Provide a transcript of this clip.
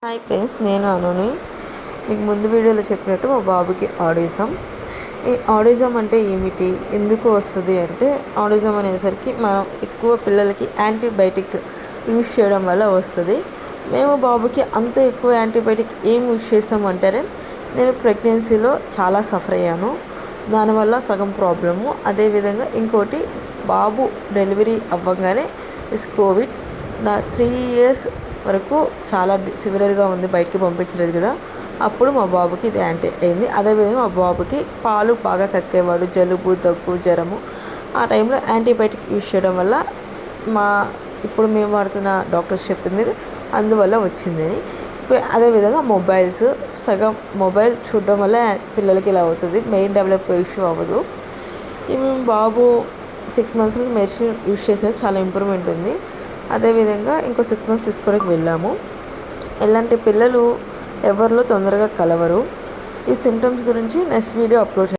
Hi friends, నేను అనుని. మీకు ముందు వీడియోలో చెప్పినట్టు మా బాబుకి ఆటిజం. ఈ ఆటిజం అంటే ఏమిటి, ఎందుకు వస్తుంది అంటే, ఆటిజం అనేసరికి మనం ఎక్కువ పిల్లలకి యాంటీబయాటిక్ యూజ్ చేయడం వల్ల వస్తుంది. మేము బాబుకి అంత ఎక్కువ యాంటీబయాటిక్ ఏం యూజ్ చేస్తామంటారే, నేను ప్రెగ్నెన్సీలో చాలా సఫర్ అయ్యాను. దానివల్ల సగం ప్రాబ్లము. అదేవిధంగా ఇంకోటి, బాబు డెలివరీ అవ్వగానే కోవిడ్ నా 3 years వరకు చాలా సివియర్గా ఉంది, బయటికి పంపించలేదు కదా. అప్పుడు మా బాబుకి ఇది యాంటీ అయింది. అదేవిధంగా మా బాబుకి పాలు బాగా కక్కేవాడు, జలుబు, దగ్గు, జ్వరము. ఆ టైంలో యాంటీబయాటిక్ యూజ్ చేయడం వల్ల ఇప్పుడు మేము వాడుతున్న డాక్టర్స్ చెప్పింది అందువల్ల వచ్చిందని. అదేవిధంగా మొబైల్స్, సగం మొబైల్ చూడడం వల్ల పిల్లలకి ఇలా అవుతుంది. మెయిన్ డెవలప్ ఇష్యూ అవ్వదు. మేము బాబు 6 months నుండి మెడిసిన్ యూజ్ చేసేది చాలా ఇంప్రూవ్మెంట్ ఉంది. అదేవిధంగా ఇంకో 6 months తీసుకోవడానికి వెళ్ళాము. ఇలాంటి పిల్లలు ఎవరిలో తొందరగా కలవరు. ఈ సిమ్టమ్స్ గురించి నెక్స్ట్ వీడియో అప్లోడ్